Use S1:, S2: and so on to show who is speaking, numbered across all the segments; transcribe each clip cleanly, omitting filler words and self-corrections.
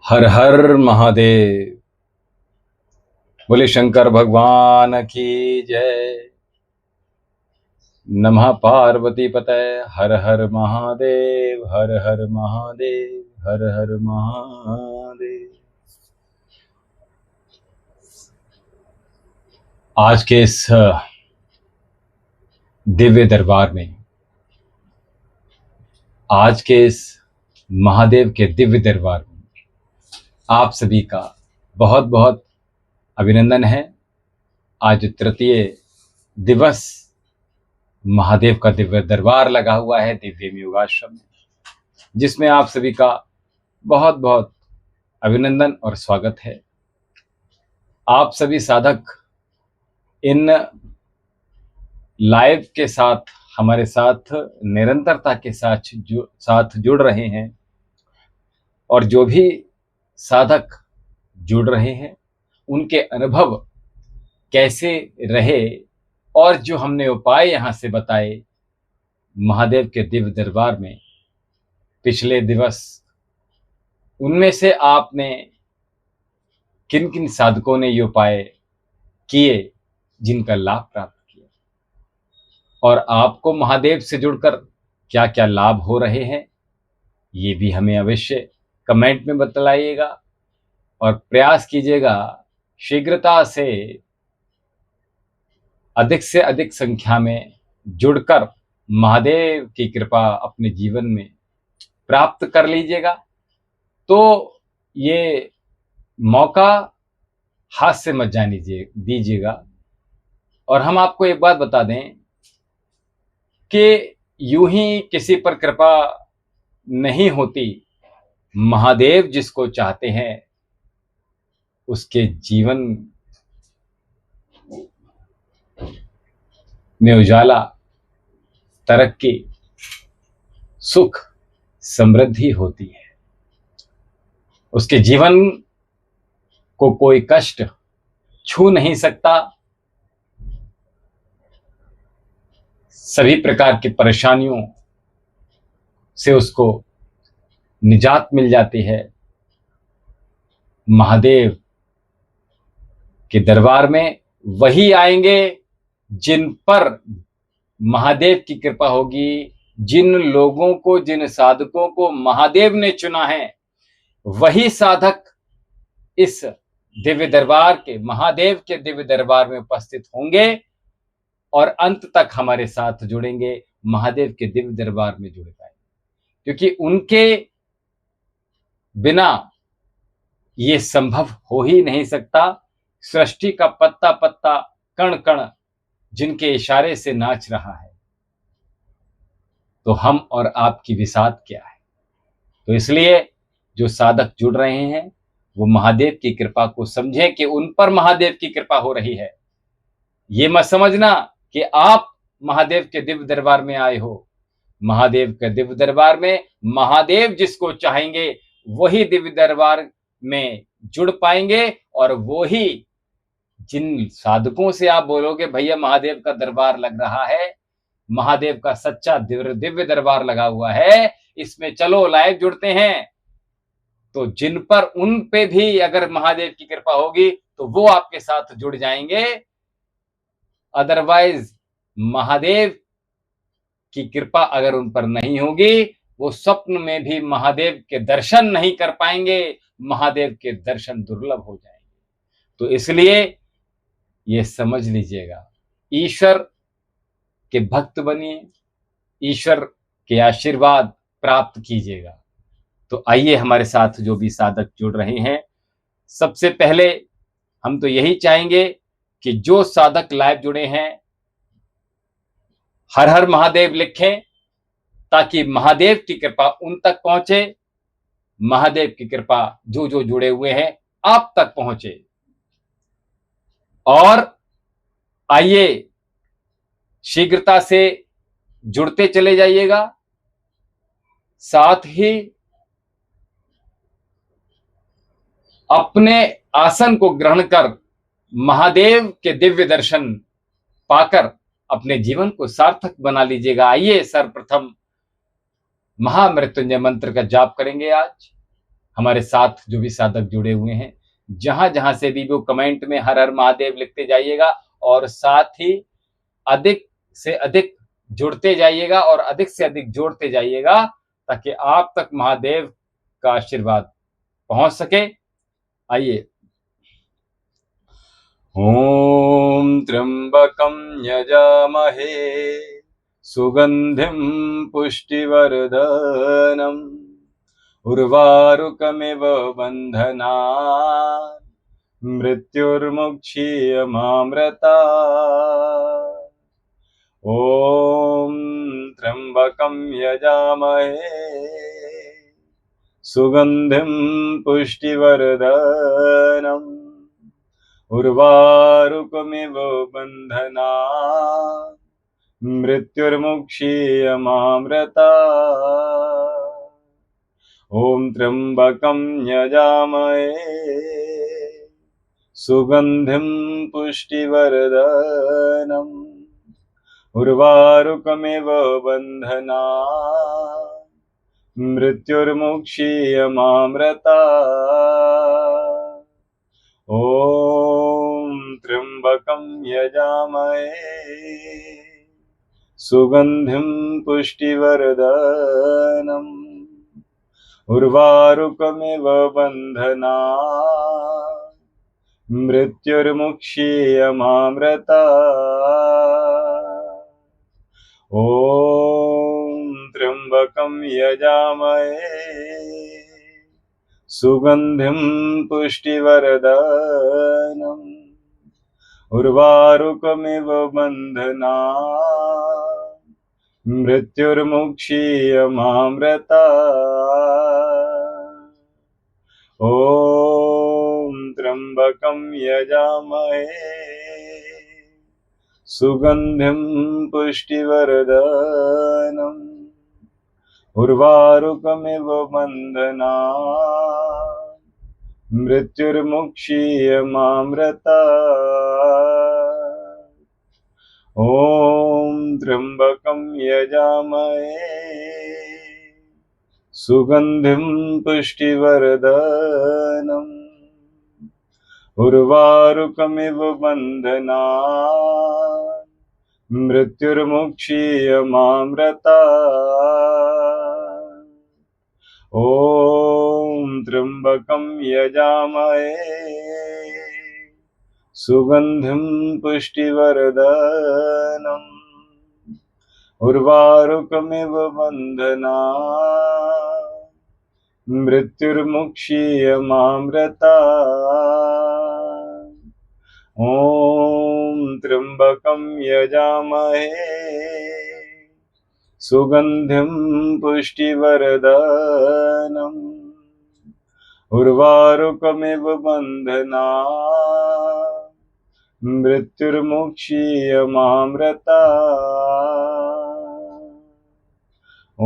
S1: हर हर महादेव। बोले शंकर भगवान की जय। नमः पार्वती पतये। हर हर महादेव, हर हर महादेव, हर हर महादेव। आज के इस दिव्य दरबार में, आज के इस महादेव के दिव्य दरबार में आप सभी का बहुत बहुत अभिनंदन है। आज तृतीय दिवस महादेव का दिव्य दरबार लगा हुआ है दिव्य योगाश्रम में, जिसमें आप सभी का बहुत बहुत अभिनंदन और स्वागत है। आप सभी साधक इन लाइव के साथ हमारे साथ निरंतरता के साथ जुड़ रहे हैं, और जो भी साधक जुड़ रहे हैं उनके अनुभव कैसे रहे और जो हमने उपाय यहाँ से बताए महादेव के दिव्य दरबार में पिछले दिवस, उनमें से आपने किन किन साधकों ने ये उपाय किए जिनका लाभ प्राप्त किया, और आपको महादेव से जुड़कर क्या क्या लाभ हो रहे हैं, ये भी हमें अवश्य कमेंट में बतलाइएगा। और प्रयास कीजिएगा शीघ्रता से अधिक संख्या में जुड़कर महादेव की कृपा अपने जीवन में प्राप्त कर लीजिएगा। तो ये मौका हाथ से मत जाने दीजिएगा। और हम आपको एक बात बता दें कि यूं ही किसी पर कृपा नहीं होती। महादेव जिसको चाहते हैं उसके जीवन में उजाला, तरक्की, सुख, समृद्धि होती है। उसके जीवन को कोई कष्ट छू नहीं सकता। सभी प्रकार की परेशानियों से उसको निजात मिल जाती है। महादेव के दरबार में वही आएंगे जिन पर महादेव की कृपा होगी, जिन लोगों को, जिन साधकों को महादेव ने चुना है, वही साधक इस दिव्य दरबार के, महादेव के दिव्य दरबार में उपस्थित होंगे और अंत तक हमारे साथ जुड़ेंगे, महादेव के दिव्य दरबार में जुड़ पाएंगे। क्योंकि उनके बिना ये संभव हो ही नहीं सकता। सृष्टि का पत्ता पत्ता, कण कण जिनके इशारे से नाच रहा है, तो हम और आपकी विसात क्या है। तो इसलिए जो साधक जुड़ रहे हैं वो महादेव की कृपा को समझें कि उन पर महादेव की कृपा हो रही है। ये मत समझना कि आप महादेव के दिव्य दरबार में आए हो। महादेव के दिव्य दरबार में महादेव जिसको चाहेंगे वही दिव्य दरबार में जुड़ पाएंगे। और वो ही जिन साधकों से आप बोलोगे भैया महादेव का दरबार लग रहा है, महादेव का सच्चा दिव्य दरबार लगा हुआ है, इसमें चलो लाइव जुड़ते हैं, तो जिन पर, उन पे भी अगर महादेव की कृपा होगी तो वो आपके साथ जुड़ जाएंगे। अदरवाइज महादेव की कृपा अगर उन पर नहीं होगी, वो स्वप्न में भी महादेव के दर्शन नहीं कर पाएंगे। महादेव के दर्शन दुर्लभ हो जाएंगे। तो इसलिए ये समझ लीजिएगा, ईश्वर के भक्त बनिए, ईश्वर के आशीर्वाद प्राप्त कीजिएगा। तो आइए हमारे साथ जो भी साधक जुड़ रहे हैं, सबसे पहले हम तो यही चाहेंगे कि जो साधक लाइव जुड़े हैं हर हर महादेव लिखें, ताकि महादेव की कृपा उन तक पहुंचे, महादेव की कृपा जो जो जुड़े हुए हैं आप तक पहुंचे। और आइए शीघ्रता से जुड़ते चले जाइएगा। साथ ही अपने आसन को ग्रहण कर महादेव के दिव्य दर्शन पाकर अपने जीवन को सार्थक बना लीजिएगा। आइए सर्वप्रथम महामृत्युंजय मंत्र का जाप करेंगे आज। हमारे साथ जो भी साधक जुड़े हुए हैं, जहां जहां से भी वो कमेंट में हर हर महादेव लिखते जाइएगा और साथ ही अधिक से अधिक जुड़ते जाइएगा और अधिक से अधिक जोड़ते जाइएगा ताकि आप तक महादेव का आशीर्वाद पहुंच सके। आइए। ओम त्र्यंबकं यजामहे सुगंधिं पुष्टिवर्धनम् उर्वारुकमिव बन्धनान् मृत्युर्मुक्षीयमामृतात्। ॐ त्र्यंबकं यजामहे सुगंधिं पुष्टिवर्धनम् उर्वारुकमिव बन्धनात् मृत्युर्मुक्षीयमामृतात्। ॐ त्र्यंबकं यजामहे सुगंधिं पुष्टिवर्धनम् उर्वारुकमिव बन्धनात् मृत्युर्मुक्षीयमामृतात्। ॐ त्र्यंबकं यजामहे सुगंधिं पुष्टिवर्धनम् उर्वारुकमिव बन्धनात् मृत्युर्मुक्षीयमामृतात्। ॐ त्र्यंबकं यजामहे सुगंधिं पुष्टिवर्धनम् उर्वारुकमिव बन्धनात् मृत्युर्मुक्षीयमामृतात्। ॐ त्र्यंबकं यजामहे सुगंधिं पुष्टिवर्धनम् उर्वारुकमिव बन्धनात् मृत्युर्मुक्षीयमामृतात्। ॐ त्र्यंबकं यजामहे सुगंधिं पुष्टिवर्धनम् उर्वारुकमिव बन्धनात् मृत्युर्मुक्षीयमामृतात्। ॐ त्र्यंबकं यजामहे सुगंधिं पुष्टिवर्धनम् उर्वारुकमिव बन्धनात् मृत्युर्मुक्षीयमामृतात्। ॐ त्र्यंबकं यजामहे सुगंधिं पुष्टिवर्धनम् उर्वारुकमिव बन्धनात् मृत्युर्मुक्षीयमामृतात्। ॐ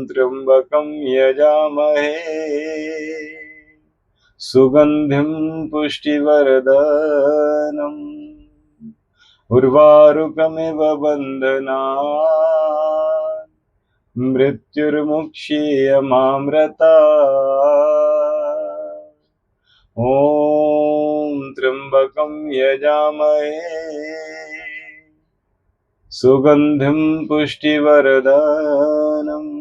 S1: त्र्यंबकं यजामहे सुगंधिं पुष्टिवर्धनम् उर्वारुकमिव बन्धनात् मृत्युर्मुक्षीयमामृतात्। ॐ त्र्यंबकं यजामहे सुगंधिं पुष्टिवर्धनम्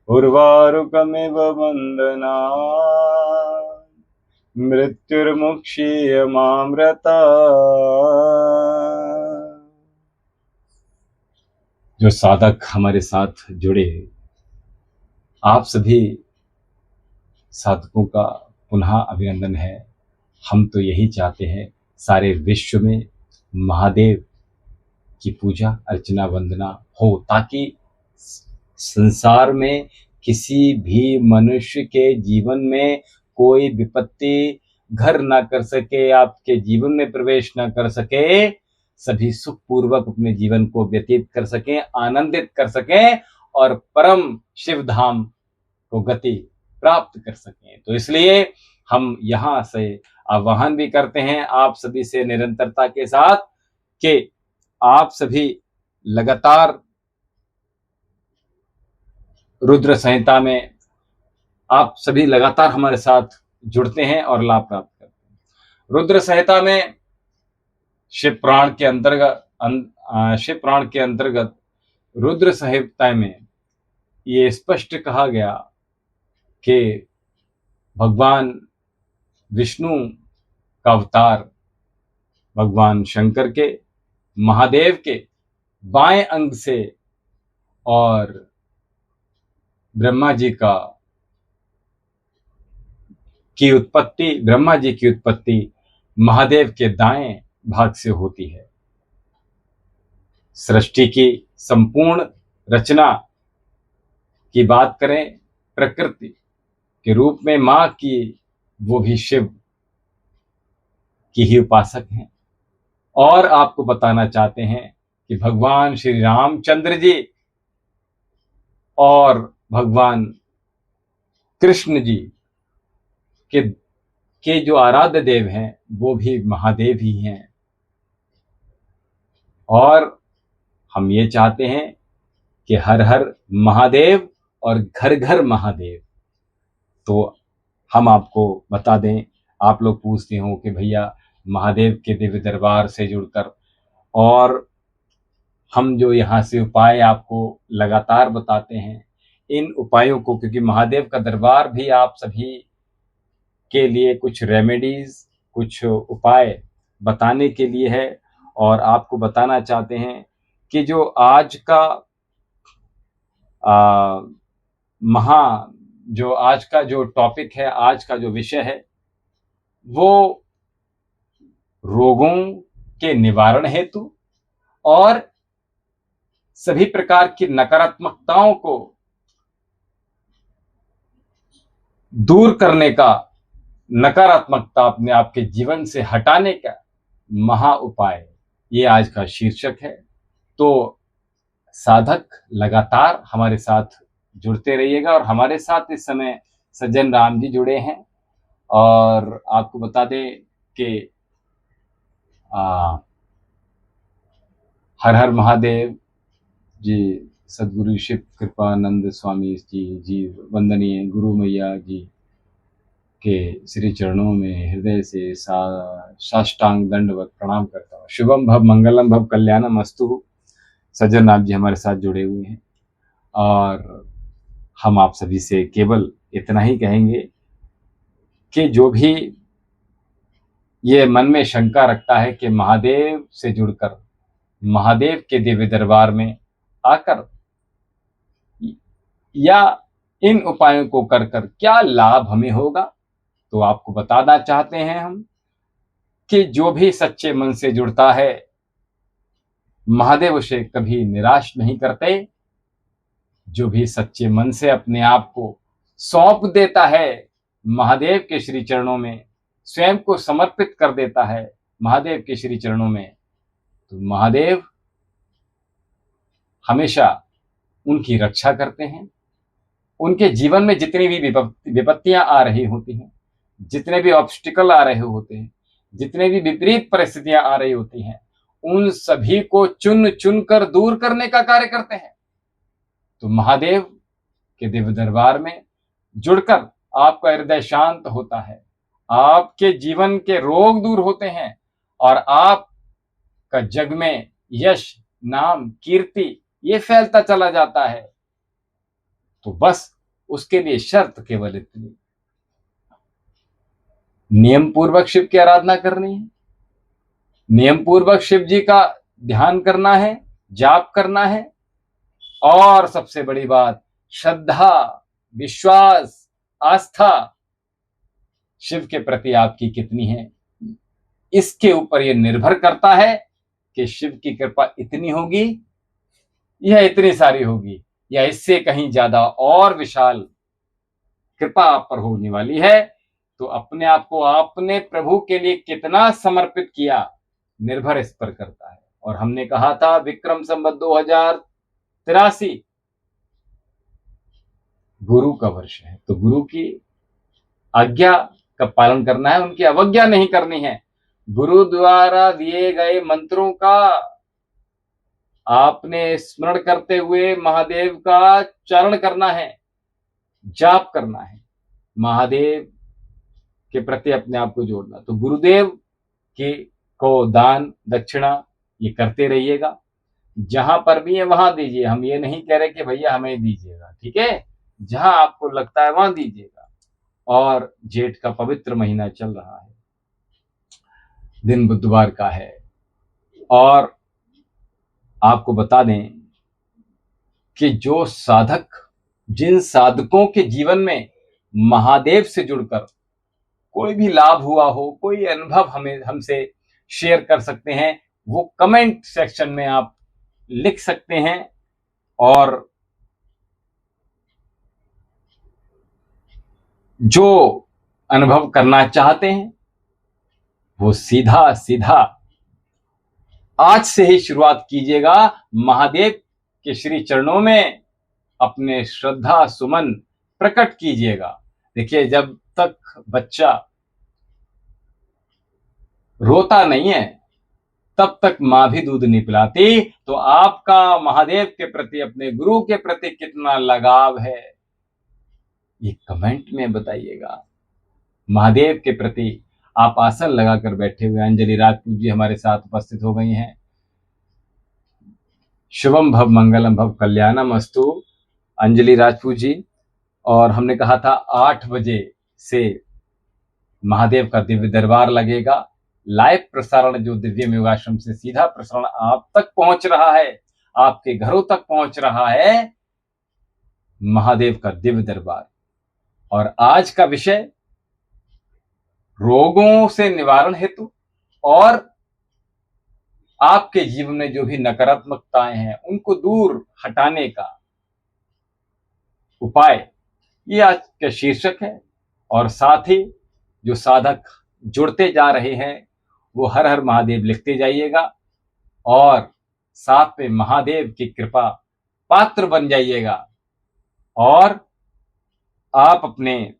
S1: उर्वारुकमिव बन्धनात् मृत्युर्मुक्षीयमामृतात्। जो साधक हमारे साथ जुड़े, आप सभी साधकों का पुनः अभिनंदन है। हम तो यही चाहते हैं सारे विश्व में महादेव की पूजा अर्चना वंदना हो, ताकि संसार में किसी भी मनुष्य के जीवन में कोई विपत्ति घर ना कर सके, आपके जीवन में प्रवेश ना कर सके, सभी सुखपूर्वक अपने जीवन को व्यतीत कर सकें, आनंदित कर सकें और परम शिव धाम को गति प्राप्त कर सकें। तो इसलिए हम यहाँ से आह्वान भी करते हैं आप सभी से निरंतरता के साथ कि आप सभी लगातार रुद्र संहिता में आप सभी लगातार हमारे साथ जुड़ते हैं और लाभ प्राप्त करते हैं। रुद्र संहिता में शिव पुराण के अंतर्गत रुद्र संहिता में ये स्पष्ट कहा गया कि भगवान विष्णु का अवतार भगवान शंकर के, महादेव के बाएं अंग से और ब्रह्मा जी की उत्पत्ति महादेव के दाएं भाग से होती है। सृष्टि की संपूर्ण रचना की बात करें, प्रकृति के रूप में मां की, वो भी शिव की ही उपासक हैं। और आपको बताना चाहते हैं कि भगवान श्री रामचंद्र जी और भगवान कृष्ण जी के जो आराध्य देव हैं वो भी महादेव ही हैं। और हम ये चाहते हैं कि हर हर महादेव और घर घर महादेव। तो हम आपको बता दें, आप लोग पूछते हो कि भैया महादेव के दिव्य दरबार से जुड़कर, और हम जो यहाँ से उपाय आपको लगातार बताते हैं, इन उपायों को, क्योंकि महादेव का दरबार भी आप सभी के लिए कुछ रेमेडीज, कुछ उपाय बताने के लिए है। और आपको बताना चाहते हैं कि जो आज का जो टॉपिक है, आज का जो विषय है, वो रोगों के निवारण हेतु और सभी प्रकार की नकारात्मकताओं को दूर करने का, नकारात्मकता अपने आपके जीवन से हटाने का महा उपाय, ये आज का शीर्षक है। तो साधक लगातार हमारे साथ जुड़ते रहिएगा। और हमारे साथ इस समय सज्जन राम जी जुड़े हैं। और आपको बता दें कि हर हर महादेव जी, सदगुरु शिव कृपानंद स्वामी जी वंदनीय गुरु मैया जी के श्री चरणों में हृदय से साष्टांग दंडवत प्रणाम करता हूँ। शुभम भव मंगलम भव कल्याणम अस्तु। सज्जन राम जी हमारे साथ जुड़े हुए हैं और हम आप सभी से केवल इतना ही कहेंगे कि जो भी ये मन में शंका रखता है कि महादेव से जुड़कर महादेव के दिव्य दरबार में आकर या इन उपायों को कर कर क्या लाभ हमें होगा, तो आपको बताना चाहते हैं हम कि जो भी सच्चे मन से जुड़ता है महादेव उसे कभी निराश नहीं करते। जो भी सच्चे मन से अपने आप को सौंप देता है महादेव के श्री चरणों में, स्वयं को समर्पित कर देता है महादेव के श्री चरणों में, तो महादेव हमेशा उनकी रक्षा करते हैं। उनके जीवन में जितनी भी विपत्तियां आ रही होती हैं, जितने भी ऑब्स्टिकल आ रहे होते हैं, जितने भी विपरीत परिस्थितियां आ रही होती हैं, उन सभी को चुन चुन कर दूर करने का कार्य करते हैं। तो महादेव के दिव्य दरबार में जुड़कर आपका हृदय शांत होता है, आपके जीवन के रोग दूर होते हैं और आपका जग में यश, नाम, कीर्ति ये फैलता चला जाता है। तो बस उसके लिए शर्त केवल इतनी, नियम पूर्वक शिव की आराधना करनी है, नियम पूर्वक शिव जी का ध्यान करना है, जाप करना है, और सबसे बड़ी बात श्रद्धा, विश्वास, आस्था शिव के प्रति आपकी कितनी है, इसके ऊपर यह निर्भर करता है कि शिव की कृपा इतनी होगी या इतनी सारी होगी, या इससे कहीं ज्यादा और विशाल कृपा आप पर होने वाली है। तो अपने आप को आपने प्रभु के लिए कितना समर्पित किया, निर्भर इस पर करता है। और हमने कहा था विक्रम संवत 2083 गुरु का वर्ष है, तो गुरु की आज्ञा का पालन करना है, उनकी अवज्ञा नहीं करनी है। गुरु द्वारा दिए गए मंत्रों का आपने स्मरण करते हुए महादेव का चरण करना है, जाप करना है, महादेव के प्रति अपने आप को जोड़ना। तो गुरुदेव के को दान दक्षिणा ये करते रहिएगा, जहां पर भी है वहां दीजिए। हम ये नहीं कह रहे कि भैया हमें दीजिएगा, ठीक है, जहां आपको लगता है वहां दीजिएगा। और जेठ का पवित्र महीना चल रहा है, दिन बुधवार का है, और आपको बता दें कि जो साधक, जिन साधकों के जीवन में महादेव से जुड़कर कोई भी लाभ हुआ हो, कोई अनुभव हमें हमसे शेयर कर सकते हैं, वो कमेंट सेक्शन में आप लिख सकते हैं। और जो अनुभव करना चाहते हैं वो सीधा सीधा आज से ही शुरुआत कीजिएगा। महादेव के श्री चरणों में अपने श्रद्धा सुमन प्रकट कीजिएगा। देखिए, जब तक बच्चा रोता नहीं है तब तक मां भी दूध नहीं पिलाती। तो आपका महादेव के प्रति, अपने गुरु के प्रति कितना लगाव है, ये कमेंट में बताइएगा। महादेव के प्रति आप आसन लगाकर बैठे हुए अंजलि राजपूत जी हमारे साथ उपस्थित हो गई हैं। शुभम भव मंगलम भव कल्याणम अस्तु अंजलि राजपूत जी। और हमने कहा था 8 बजे से महादेव का दिव्य दरबार लगेगा। लाइव प्रसारण जो दिव्य योगाश्रम से सीधा प्रसारण आप तक पहुंच रहा है, आपके घरों तक पहुंच रहा है, महादेव का दिव्य दरबार। और आज का विषय रोगों से निवारण हेतु और आपके जीवन में जो भी नकारात्मकताएं हैं उनको दूर हटाने का उपाय, ये आज का शीर्षक है। और साथ ही जो साधक जुड़ते जा रहे हैं वो हर हर महादेव लिखते जाइएगा और साथ में महादेव की कृपा पात्र बन जाइएगा। और आप अपने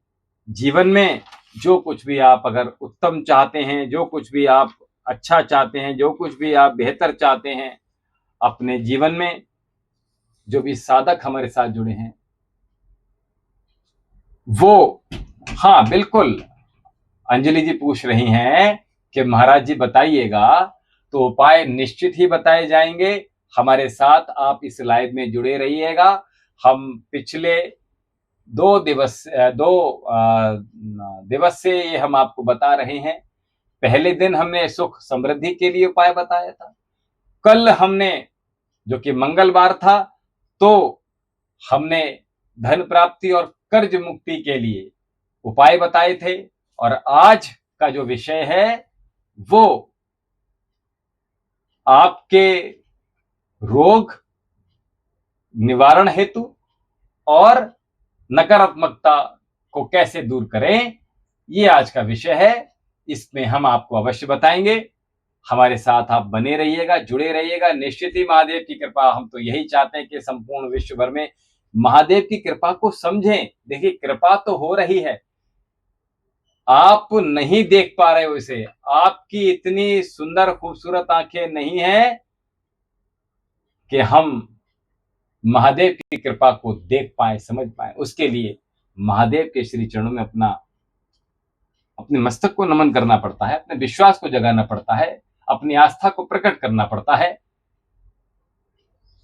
S1: जीवन में जो कुछ भी आप अगर उत्तम चाहते हैं, जो कुछ भी आप अच्छा चाहते हैं, जो कुछ भी आप बेहतर चाहते हैं अपने जीवन में, जो भी साधक हमारे साथ जुड़े हैं वो, हाँ बिल्कुल, अंजलि जी पूछ रही हैं कि महाराज जी बताइएगा, तो उपाय निश्चित ही बताए जाएंगे। हमारे साथ आप इस लाइव में जुड़े रहिएगा। हम पिछले 2 दिवस से ये हम आपको बता रहे हैं। पहले दिन हमने सुख समृद्धि के लिए उपाय बताया था। कल हमने, जो कि मंगलवार था, तो हमने धन प्राप्ति और कर्ज मुक्ति के लिए उपाय बताए थे। और आज का जो विषय है वो आपके रोग निवारण हेतु और नकारात्मकता को कैसे दूर करें, ये आज का विषय है। इसमें हम आपको अवश्य बताएंगे। हमारे साथ आप बने रहिएगा, जुड़े रहिएगा। निश्चित ही महादेव की कृपा, हम तो यही चाहते हैं कि संपूर्ण विश्व भर में महादेव की कृपा को समझें। देखिए, कृपा तो हो रही है, आप नहीं देख पा रहे हो इसे। आपकी इतनी सुंदर खूबसूरत आंखें नहीं है कि हम महादेव की कृपा को देख पाए, समझ पाए। उसके लिए महादेव के श्री चरणों में अपने मस्तक को नमन करना पड़ता है, अपने विश्वास को जगाना पड़ता है, अपनी आस्था को प्रकट करना पड़ता है।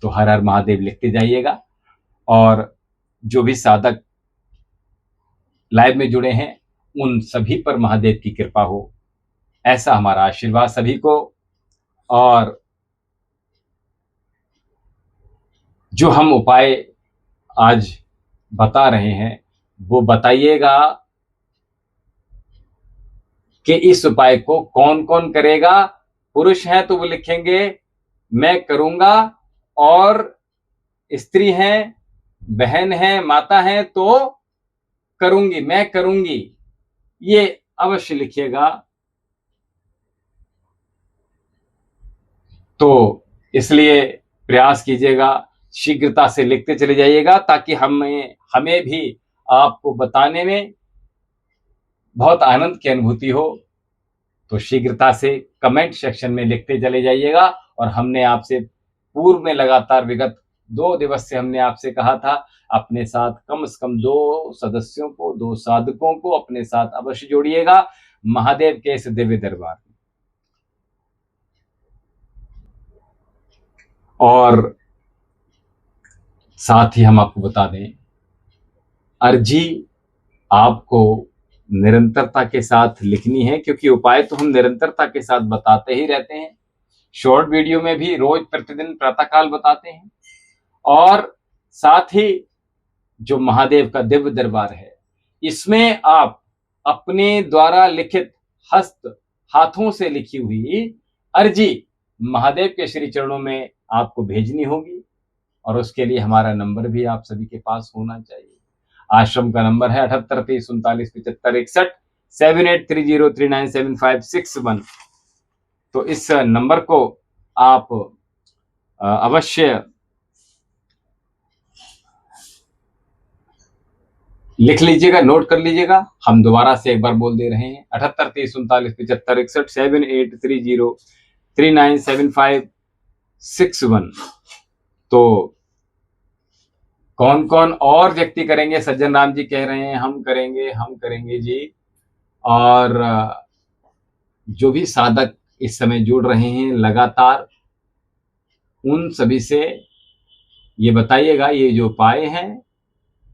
S1: तो हर हर महादेव लिखते जाइएगा। और जो भी साधक लाइव में जुड़े हैं उन सभी पर महादेव की कृपा हो, ऐसा हमारा आशीर्वाद सभी को। और जो हम उपाय आज बता रहे हैं वो बताइएगा कि इस उपाय को कौन कौन करेगा। पुरुष हैं तो वो लिखेंगे मैं करूंगा, और स्त्री हैं, बहन हैं, माता हैं तो करूंगी, मैं करूंगी, ये अवश्य लिखिएगा। तो इसलिए प्रयास कीजिएगा, शीघ्रता से लिखते चले जाइएगा, ताकि हमें भी आपको बताने में बहुत आनंद की अनुभूति हो। तो शीघ्रता से कमेंट सेक्शन में लिखते चले जाइएगा। और हमने आपसे पूर्व में लगातार विगत 2 दिवस से हमने आपसे कहा था अपने साथ कम से कम 2 सदस्यों को, 2 साधकों को अपने साथ अवश्य जोड़िएगा महादेव के इस दिव्य दरबार में। और साथ ही हम आपको बता दें, अर्जी आपको निरंतरता के साथ लिखनी है, क्योंकि उपाय तो हम निरंतरता के साथ बताते ही रहते हैं। शॉर्ट वीडियो में भी रोज प्रतिदिन प्रातःकाल बताते हैं। और साथ ही जो महादेव का दिव्य दरबार है, इसमें आप अपने द्वारा लिखित हाथों से लिखी हुई अर्जी महादेव के श्री चरणों में आपको भेजनी होगी। और उसके लिए हमारा नंबर भी आप सभी के पास होना चाहिए। आश्रम का नंबर है 78 30 39 75 61 7830397561। तो इस नंबर को आप अवश्य लिख लीजिएगा, नोट कर लीजिएगा। हम दोबारा से एक बार बोल दे रहे हैं 78 30 39 75 61 7830397561। तो कौन कौन और व्यक्ति करेंगे? सज्जन राम जी कह रहे हैं हम करेंगे जी। और जो भी साधक इस समय जुड़ रहे हैं लगातार, उन सभी से ये बताइएगा ये जो उपाय हैं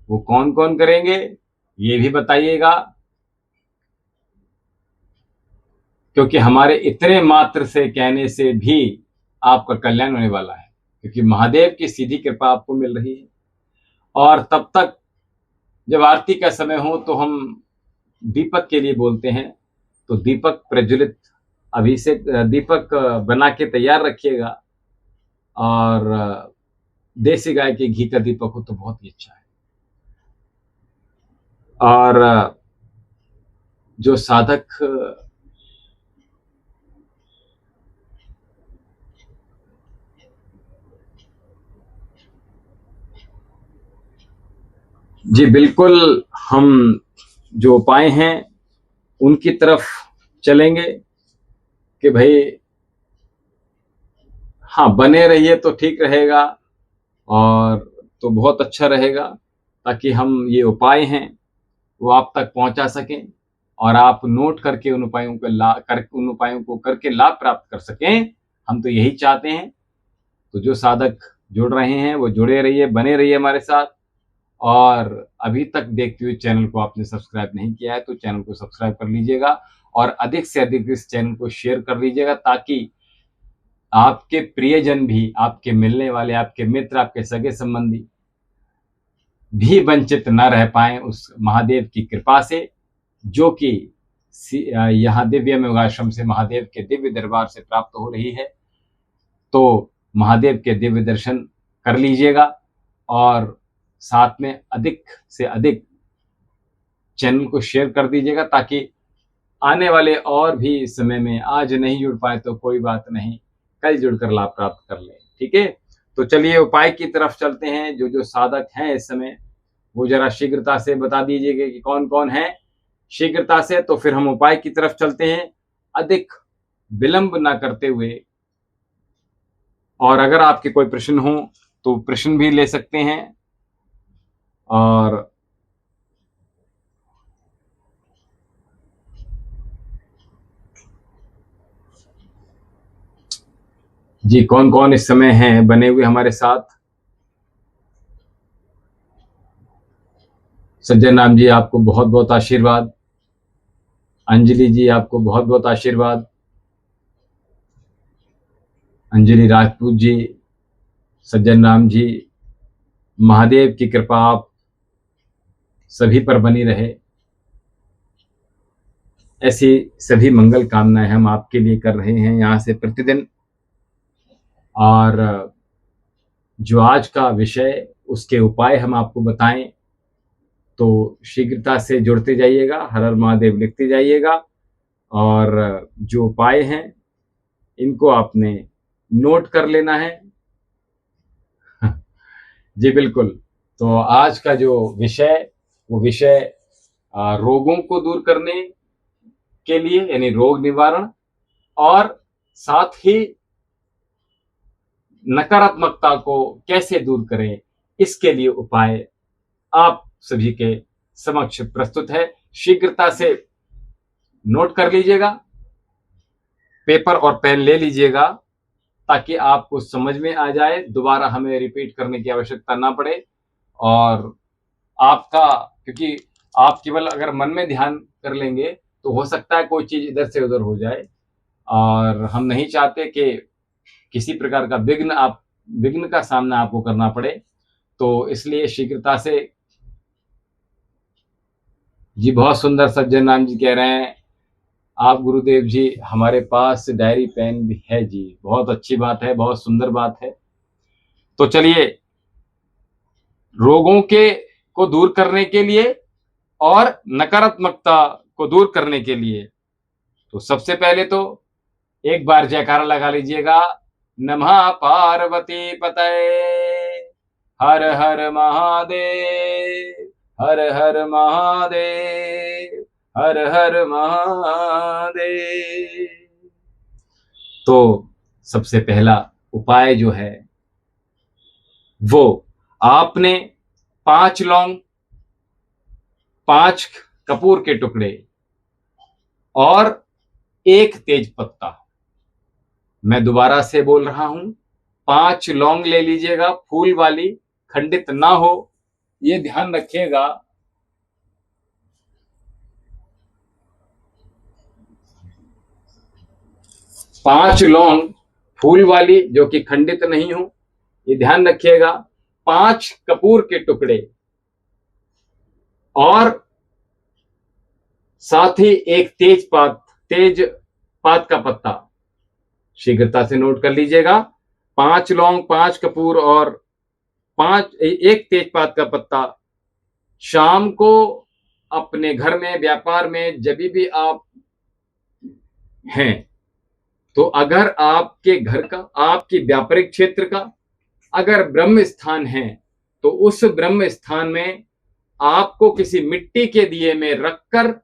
S1: वो कौन कौन करेंगे, ये भी बताइएगा। क्योंकि हमारे इतने मात्र से कहने से भी आपका कल्याण होने वाला है, क्योंकि महादेव की सीधी कृपा आपको मिल रही है। और तब तक जब आरती का समय हो तो हम दीपक के लिए बोलते हैं, तो दीपक प्रज्वलित अभिषेक दीपक बना के तैयार रखिएगा। और देसी गाय के घी का दीपक हो तो बहुत ही अच्छा है। और जो साधक जी बिल्कुल, हम जो उपाय हैं उनकी तरफ चलेंगे कि भाई हाँ बने रहिए तो ठीक रहेगा, और तो बहुत अच्छा रहेगा, ताकि हम ये उपाय हैं वो आप तक पहुंचा सकें और आप नोट करके उन उपायों को करके लाभ प्राप्त कर सकें। हम तो यही चाहते हैं। तो जो साधक जुड़ रहे हैं वो जुड़े रहिए, बने रहिए हमारे साथ। और अभी तक देखते हुए चैनल को आपने सब्सक्राइब नहीं किया है तो चैनल को सब्सक्राइब कर लीजिएगा, और अधिक से अधिक इस चैनल को शेयर कर लीजिएगा, ताकि आपके प्रियजन भी, आपके मिलने वाले, आपके मित्र, आपके सगे संबंधी भी वंचित न रह पाए उस महादेव की कृपा से, जो कि यहाँ दिव्य योगाश्रम से महादेव के दिव्य दरबार से प्राप्त हो रही है। तो महादेव के दिव्य दर्शन कर लीजिएगा, और साथ में अधिक से अधिक चैनल को शेयर कर दीजिएगा, ताकि आने वाले और भी समय में, आज नहीं जुड़ पाए तो कोई बात नहीं, कल जुड़कर लाभ प्राप्त कर लें। ठीक है, तो चलिए उपाय की तरफ चलते हैं। जो जो साधक हैं इस समय वो जरा शीघ्रता से बता दीजिएगा कि कौन कौन है शीघ्रता से, तो फिर हम उपाय की तरफ चलते हैं अधिक विलंब ना करते हुए। और अगर आपके कोई प्रश्न हो तो प्रश्न भी ले सकते हैं। और जी कौन कौन इस समय हैं बने हुए हमारे साथ? सज्जन राम जी आपको बहुत बहुत आशीर्वाद। अंजलि जी आपको बहुत बहुत आशीर्वाद। अंजलि राजपूत जी, सज्जन राम जी, महादेव की कृपा आप सभी पर बनी रहे। ऐसी सभी मंगल कामनाएं हम आपके लिए कर रहे हैं यहाँ से प्रतिदिन। और जो आज का विषय, उसके उपाय हम आपको बताएं, तो शीघ्रता से जुड़ते जाइएगा, हर हर महादेव लिखते जाइएगा। और जो उपाय हैं इनको आपने नोट कर लेना है। जी बिल्कुल। तो आज का जो विषय, वो विषय रोगों को दूर करने के लिए, यानी रोग निवारण, और साथ ही नकारात्मकता को कैसे दूर करें, इसके लिए उपाय आप सभी के समक्ष प्रस्तुत है। शीघ्रता से नोट कर लीजिएगा, पेपर और पेन ले लीजिएगा ताकि आपको समझ में आ जाए, दोबारा हमें रिपीट करने की आवश्यकता ना पड़े। और आपका, क्योंकि आप केवल अगर मन में ध्यान कर लेंगे तो हो सकता है कोई चीज इधर से उधर हो जाए, और हम नहीं चाहते कि किसी प्रकार का विघ्न का सामना आपको करना पड़े। तो इसलिए शीघ्रता से, जी बहुत सुंदर सज्जन राम जी कह रहे हैं, आप गुरुदेव जी हमारे पास डायरी पेन भी है जी, बहुत अच्छी बात है, बहुत सुंदर बात है। तो चलिए, रोगों के को दूर करने के लिए और नकारात्मकता को दूर करने के लिए, तो सबसे पहले तो एक बार जयकारा लगा लीजिएगा, नमः पार्वती पतये, हर हर महादेव, हर हर महादेव, हर हर महादेव। तो सबसे पहला उपाय जो है वो आपने 5 लौंग, 5 कपूर के टुकड़े और 1 तेज पत्ता, मैं दोबारा से बोल रहा हूं, 5 लौंग ले लीजिएगा, फूल वाली, खंडित ना हो, ये ध्यान रखिएगा। 5 लौंग फूल वाली जो कि खंडित नहीं हो, ये ध्यान रखिएगा। 5 कपूर के टुकड़े और साथ ही 1 तेज पात का पत्ता, शीघ्रता से नोट कर लीजिएगा। 5 लौंग, 5 कपूर और 1 तेजपात का पत्ता। शाम को अपने घर में, व्यापार में, जब भी आप हैं, तो अगर आपके घर का, आपकी व्यापारिक क्षेत्र का अगर ब्रह्म स्थान है, तो उस ब्रह्म स्थान में आपको किसी मिट्टी के दिए में रखकर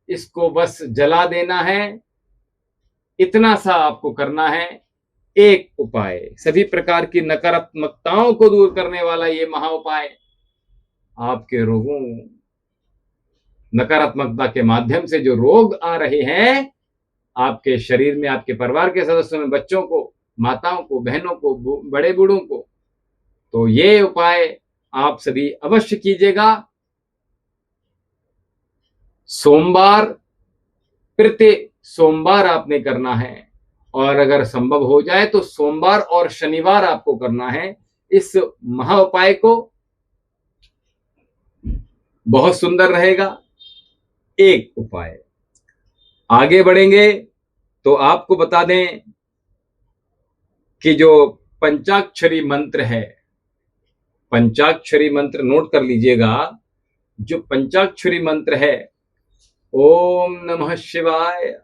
S1: इसको बस जला देना है। इतना सा आपको करना है। एक उपाय, सभी प्रकार की नकारात्मकताओं को दूर करने वाला ये महा उपाय आपके रोगों, नकारात्मकता के माध्यम से जो रोग आ रहे हैं आपके शरीर में, आपके परिवार के सदस्यों में, बच्चों को, माताओं को, बहनों को, बड़े बूढ़ों को, तो ये उपाय आप सभी अवश्य कीजिएगा। सोमवार, प्रति सोमवार आपने करना है, और अगर संभव हो जाए तो सोमवार और शनिवार आपको करना है इस महा उपाय को। बहुत सुंदर रहेगा। एक उपाय आगे बढ़ेंगे तो आपको बता दें कि जो पंचाक्षरी मंत्र है, पंचाक्षरी मंत्र नोट कर लीजिएगा। जो पंचाक्षरी मंत्र है, ओम नमः शिवाय,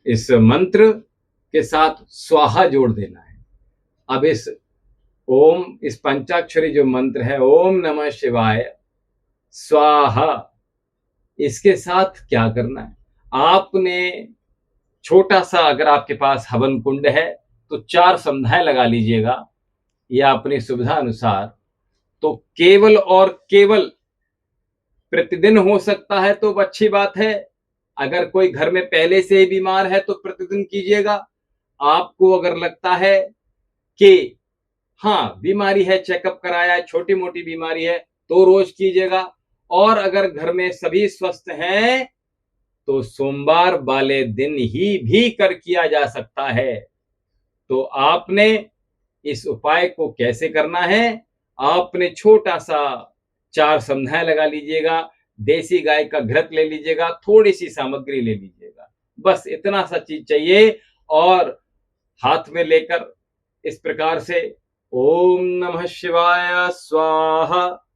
S1: इस मंत्र के साथ स्वाहा जोड़ देना है। अब इस पंचाक्षरी जो मंत्र है, ओम नमः शिवाय स्वाहा, इसके साथ क्या करना है, आपने छोटा सा, अगर आपके पास हवन कुंड है तो 4 संध्याएं लगा लीजिएगा, या अपनी सुविधा अनुसार। तो केवल और केवल प्रतिदिन हो सकता है तो अच्छी बात है। अगर कोई घर में पहले से ही बीमार है तो प्रतिदिन कीजिएगा। आपको अगर लगता है कि हाँ बीमारी है, चेकअप कराया है, छोटी मोटी बीमारी है, तो रोज कीजिएगा। और अगर घर में सभी स्वस्थ हैं तो सोमवार वाले दिन ही भी किया जा सकता है। तो आपने इस उपाय को कैसे करना है, आपने छोटा सा 4 संध्याएं लगा लीजिएगा, देसी गाय का घृत ले लीजिएगा, थोड़ी सी सामग्री ले लीजिएगा, बस इतना सा चीज चाहिए। और हाथ में लेकर इस प्रकार से ओम नमः शिवाय स्वाहा,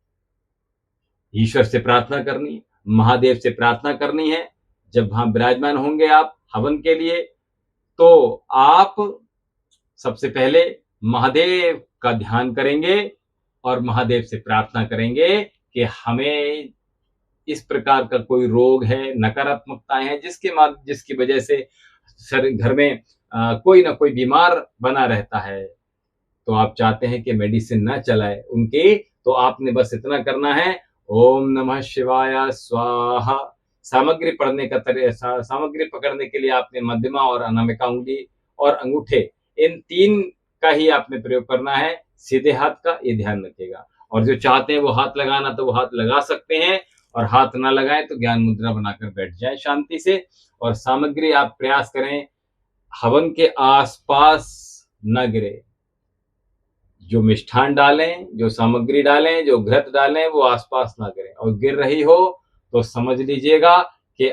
S1: ईश्वर से प्रार्थना करनी, महादेव से प्रार्थना करनी है। जब वहां विराजमान होंगे आप हवन के लिए, तो आप सबसे पहले महादेव का ध्यान करेंगे और महादेव से प्रार्थना करेंगे कि हमें इस प्रकार का कोई रोग है, नकारात्मकताएं हैं, जिसकी वजह से घर में कोई ना कोई बीमार बना रहता है, तो आप चाहते हैं कि मेडिसिन ना चलाए उनकी, तो आपने बस इतना करना है, ओम नमः शिवाय स्वाहा। सामग्री पढ़ने का सामग्री पकड़ने के लिए आपने मध्यमा और अनामिका उंगली और अंगूठे, इन 3 का ही आपने प्रयोग करना है, सीधे हाथ का, ये ध्यान रखिएगा। और जो चाहते हैं वो हाथ लगाना तो वो हाथ लगा सकते हैं, और हाथ ना लगाएं तो ज्ञान मुद्रा बनाकर बैठ जाए शांति से। और सामग्री आप प्रयास करें हवन के आसपास न गिरे। जो मिष्ठान डालें, जो सामग्री डालें, जो घृत डालें, वो आसपास ना गिरे, और गिर रही हो तो समझ लीजिएगा कि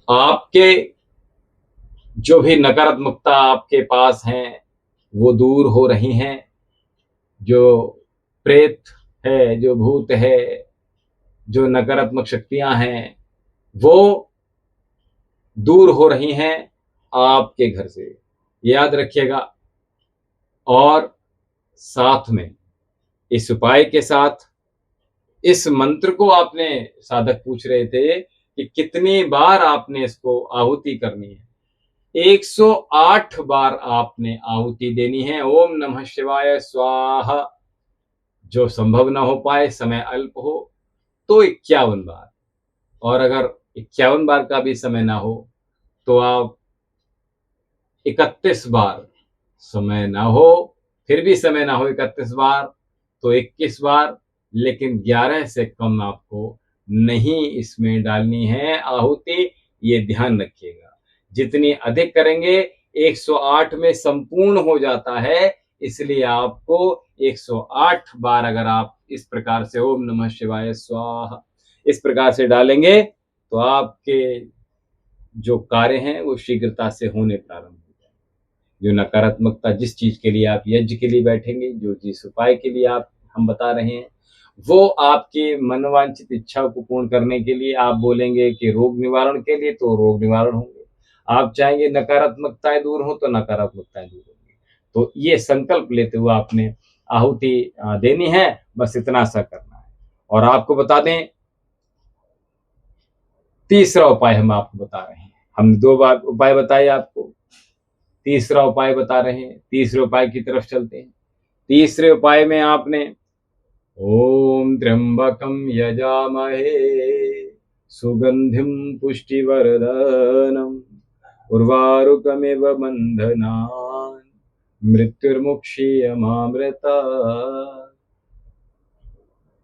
S1: आपके जो भी नकारात्मकता आपके पास हैं वो दूर हो रही हैं। जो प्रेत है, जो भूत है, जो नकारात्मक शक्तियां हैं, वो दूर हो रही हैं आपके घर से, याद रखिएगा। और साथ में इस उपाय के साथ इस मंत्र को आपने, साधक पूछ रहे थे कि कितनी बार आपने इसको आहुति करनी है। 108 बार आपने आहुति देनी है। ओम नमः शिवाय स्वाहा। जो संभव ना हो पाए, समय अल्प हो, तो 51 बार। और अगर 51 बार का भी समय ना हो तो आप 31 बार, समय ना हो, फिर भी समय ना हो 31 बार तो 21 बार, लेकिन 11 से कम आपको नहीं इसमें डालनी है आहुति, ये ध्यान रखिएगा। जितनी अधिक करेंगे 108 में संपूर्ण हो जाता है, इसलिए आपको 108 बार अगर आप इस प्रकार से ओम नमः शिवाय स्वाहा इस प्रकार से डालेंगे तो आपके जो कार्य हैं वो शीघ्रता से होने प्रारंभ हो जाएंगे। जो नकारात्मकता, जिस चीज के लिए आप यज्ञ के लिए बैठेंगे, जो जिस उपाय के लिए आप हम बता रहे हैं, वो आपकी मनोवांछित इच्छा को पूर्ण करने के लिए, आप बोलेंगे कि रोग निवारण के लिए, तो रोग निवारण होंगे। आप चाहेंगे नकारात्मकताएं दूर हो तो नकारात्मकताएं दूर होंगी। तो ये संकल्प लेते हुए आपने आहुति देनी है, बस इतना सा करना है। और आपको बता दें, तीसरा उपाय हम आपको बता रहे हैं। हम 2 बार उपाय बताए आपको, तीसरा उपाय बता रहे हैं। तीसरे उपाय की तरफ चलते हैं। तीसरे उपाय में आपने ओम त्र्यंबकम यजामहे सुगंधिम पुष्टिवर्धनम उर्वारुकमिव बंधनान् मृत्युर्मुक्षीयमामृता।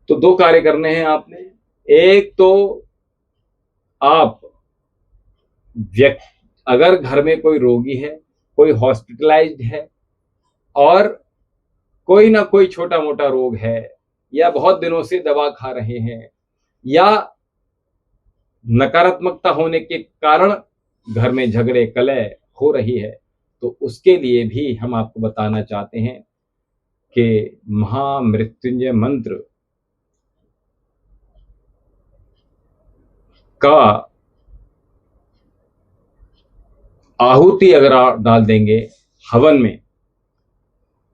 S1: तो 2 कार्य करने हैं आपने। एक तो आप अगर घर में कोई रोगी है, कोई हॉस्पिटलाइज्ड है, और कोई ना कोई छोटा मोटा रोग है, या बहुत दिनों से दवा खा रहे हैं, या नकारात्मकता होने के कारण घर में झगड़े कलह हो रही है, तो उसके लिए भी हम आपको बताना चाहते हैं कि महामृत्युंजय मंत्र का आहुति अगर आप डाल देंगे हवन में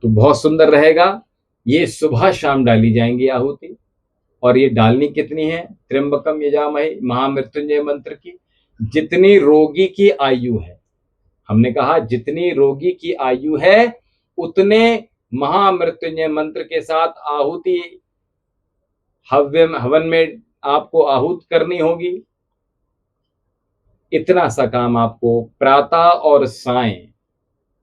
S1: तो बहुत सुंदर रहेगा। ये सुबह शाम डाली जाएंगी आहुति। और ये डालनी कितनी है? त्र्यंबकम यजामहे महामृत्युंजय मंत्र की जितनी रोगी की आयु है, हमने कहा जितनी रोगी की आयु है उतने महामृत्युंजय मंत्र के साथ आहुति हवन में आपको आहूत करनी होगी। इतना सा काम आपको प्रातः और सायं,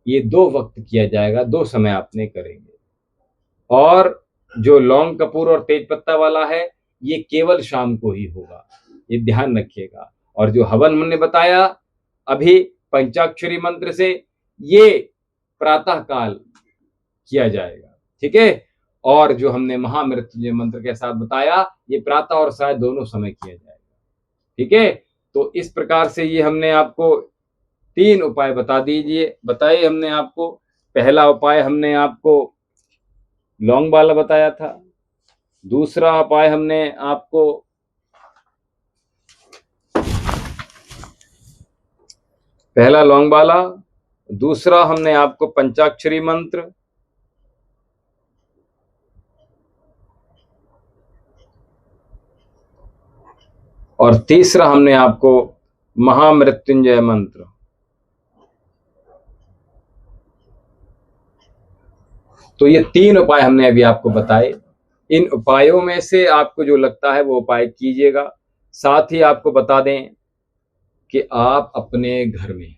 S1: ये 2 वक्त किया जाएगा, 2 समय आपने करेंगे। और जो लौंग कपूर और तेज पत्ता वाला है, ये केवल शाम को ही होगा, ये ध्यान रखिएगा। और जो हवन हमने बताया अभी पंचाक्षरी मंत्र से, ये प्रातः काल किया जाएगा, ठीक है। और जो हमने महामृत्युंजय मंत्र के साथ बताया, ये प्रातः और सायं दोनों समय किया जाएगा, ठीक है। तो इस प्रकार से ये हमने आपको 3 उपाय बताए हमने आपको। पहला उपाय हमने आपको लौंग वाला बताया था। दूसरा उपाय हमने आपको पहला लौंग वाला, दूसरा हमने आपको पंचाक्षरी मंत्र, और तीसरा हमने आपको महामृत्युंजय मंत्र तो ये 3 उपाय हमने अभी आपको बताए। इन उपायों में से आपको जो लगता है वो उपाय कीजिएगा। साथ ही आपको बता दें कि आप अपने घर में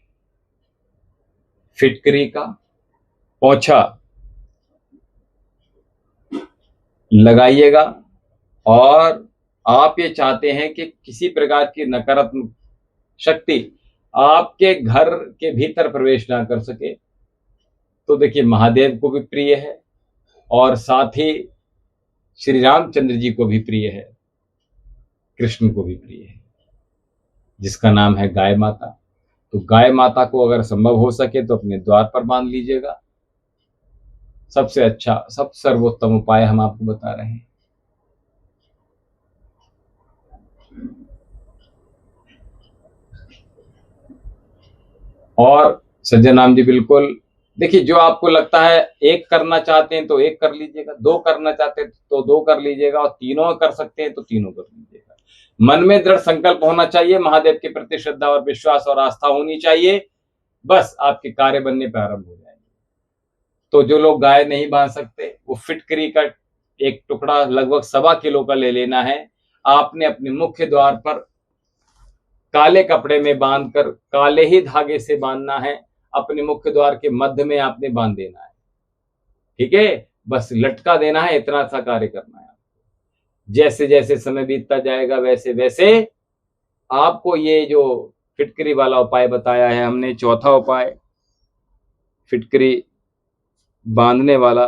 S1: फिटकरी का पोंछा लगाइएगा, और आप ये चाहते हैं कि किसी प्रकार की नकारात्मक शक्ति आपके घर के भीतर प्रवेश ना कर सके, तो देखिए महादेव को भी प्रिय है और साथ ही श्री रामचंद्र जी को भी प्रिय है, कृष्ण को भी प्रिय है, जिसका नाम है गाय माता। तो गाय माता को अगर संभव हो सके तो अपने द्वार पर बांध लीजिएगा। सबसे अच्छा, सब सर्वोत्तम उपाय हम आपको बता रहे हैं। और सज्जन राम जी, बिल्कुल देखिए, जो आपको लगता है एक करना चाहते हैं तो एक कर लीजिएगा, 2 करना चाहते हैं तो 2 कर लीजिएगा, और तीनों कर सकते हैं तो तीनों कर लीजिएगा। मन में दृढ़ संकल्प होना चाहिए, महादेव के प्रति श्रद्धा और विश्वास और आस्था होनी चाहिए, बस आपके कार्य बनने प्रारंभ हो जाएंगे। तो जो लोग गाय नहीं बांध सकते, वो फिटकरी का एक टुकड़ा लगभग 1.25 किलो का ले लेना है। आपने अपने मुख्य द्वार पर काले कपड़े में बांधकर, काले ही धागे से बांधना है, अपने मुख्य द्वार के मध्य में आपने बांध देना है। ठीक है, बस लटका देना है, इतना सा कार्य करना है। जैसे जैसे समय बीतता जाएगा वैसे वैसे आपको ये जो फिटकरी वाला उपाय बताया है हमने, चौथा उपाय फिटकरी बांधने वाला,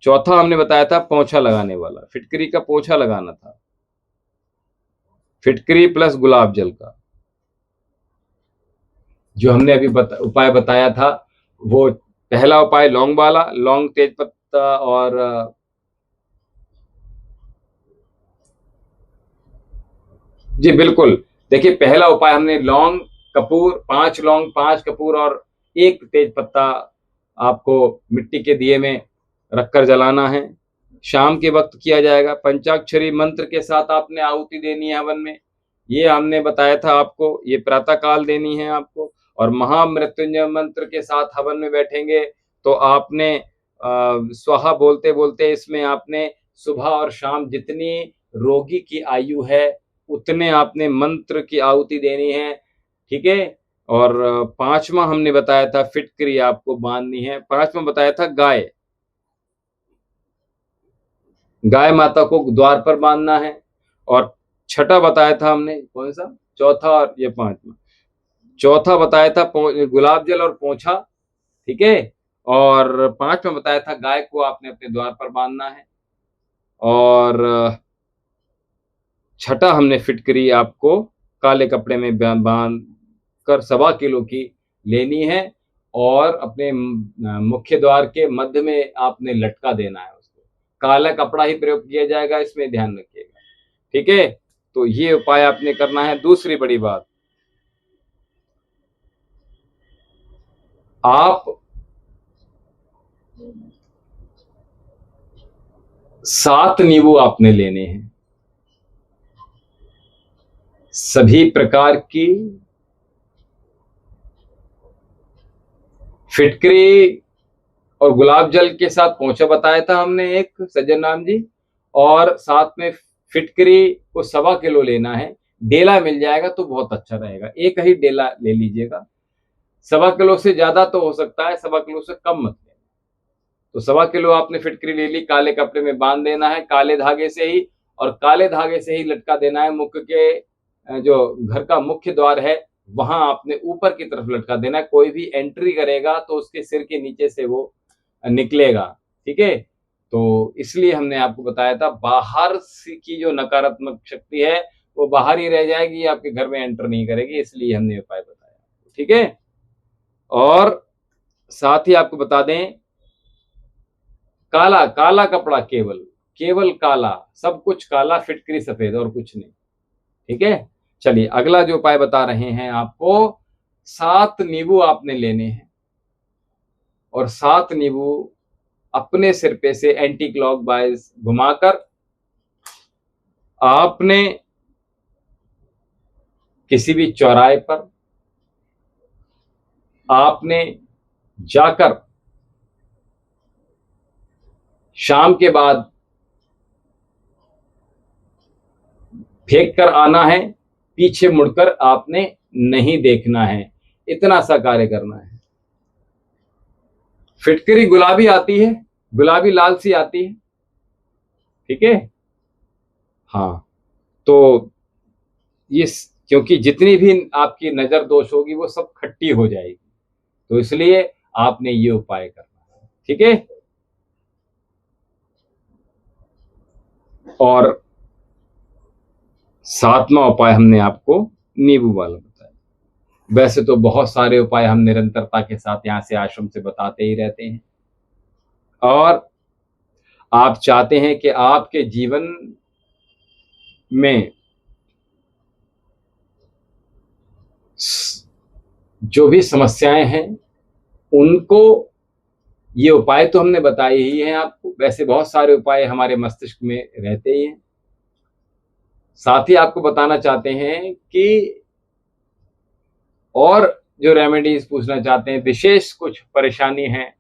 S1: चौथा हमने बताया था पोंछा लगाने वाला, फिटकरी का पोंछा लगाना था, फिटकरी प्लस गुलाब जल का। जो हमने अभी उपाय बताया था, वो पहला उपाय लौंग वाला, लौंग, तेज पत्ता और जी बिल्कुल, देखिए पहला उपाय हमने लौंग, कपूर, 5 लौंग, 5 कपूर और 1 तेज पत्ता आपको मिट्टी के दिए में रखकर जलाना है। शाम के वक्त किया जाएगा। पंचाक्षरी मंत्र के साथ आपने आहुति देनी है हवन में, ये हमने बताया था आपको। ये प्रातः काल देनी है आपको। और महामृत्युंजय मंत्र के साथ हवन में बैठेंगे तो आपने स्वाहा बोलते बोलते इसमें आपने सुबह और शाम जितनी रोगी की आयु है उतने आपने मंत्र की आहुति देनी है। ठीक है। और 5वां हमने बताया था फिटकरी आपको बांधनी है। 5वां बताया था गाय, गाय माता को द्वार पर बांधना है। और 6ठा बताया था हमने, कौन सा, चौथा और ये 5वां, चौथा बताया था गुलाब जल और पोंछा। ठीक है। और 5वां बताया था गाय को आपने अपने द्वार पर बांधना है। और 6ठा हमने फिटकरी आपको काले कपड़े में बांध कर 1.25 किलो की लेनी है और अपने मुख्य द्वार के मध्य में आपने लटका देना है उसको। काला कपड़ा ही प्रयोग किया जाएगा, इसमें ध्यान रखिएगा। ठीक है। तो ये उपाय आपने करना है। दूसरी बड़ी बात, आप 7 नींबू आपने लेने हैं, सभी प्रकार की फिटकरी और गुलाब जल के साथ पोंछा बताया था हमने एक, सज्जन राम जी। और साथ में फिटकरी को 1.25 किलो लेना है। डेला मिल जाएगा तो बहुत अच्छा रहेगा, एक ही डेला ले लीजिएगा। 1.25 किलो से ज्यादा तो हो सकता है, 1.25 किलो से कम मत लेना। तो 1.25 किलो आपने फिटकरी ले ली, काले कपड़े में बांध देना है काले धागे से ही, और काले धागे से ही लटका देना है। मुख्य के जो घर का मुख्य द्वार है वहां आपने ऊपर की तरफ लटका देना है। कोई भी एंट्री करेगा तो उसके सिर के नीचे से वो निकलेगा। ठीक है। तो इसलिए हमने आपको बताया था, बाहर की जो नकारात्मक शक्ति है वो बाहर ही रह जाएगी, आपके घर में एंटर नहीं करेगी, इसलिए हमने उपाय बताया। ठीक है। और साथ ही आपको बता दें, काला काला कपड़ा, केवल केवल काला, सब कुछ काला, फिटकरी सफेद और कुछ नहीं। ठीक है। चलिए अगला जो उपाय बता रहे हैं आपको, 7 नींबू आपने लेने हैं और 7 नींबू अपने सिर पे से एंटी क्लॉकवाइज घुमाकर आपने किसी भी चौराहे पर आपने जाकर शाम के बाद फेंक कर आना है, पीछे मुड़कर आपने नहीं देखना है, इतना सा कार्य करना है। फिटकरी गुलाबी आती है, गुलाबी लाल सी आती है, ठीक है। हाँ, तो ये क्योंकि जितनी भी आपकी नजर दोष होगी वो सब खट्टी हो जाएगी, तो इसलिए आपने ये उपाय करना है, ठीक है। और 7वां उपाय हमने आपको नींबू वाला बताया। वैसे तो बहुत सारे उपाय हम निरंतरता के साथ यहां से आश्रम से बताते ही रहते हैं, और आप चाहते हैं कि आपके जीवन में जो भी समस्याएं हैं उनको, ये उपाय तो हमने बताए ही हैं आपको, वैसे बहुत सारे उपाय हमारे मस्तिष्क में रहते ही हैं। साथ ही आपको बताना चाहते हैं कि और जो रेमेडीज पूछना चाहते हैं, विशेष कुछ परेशानी है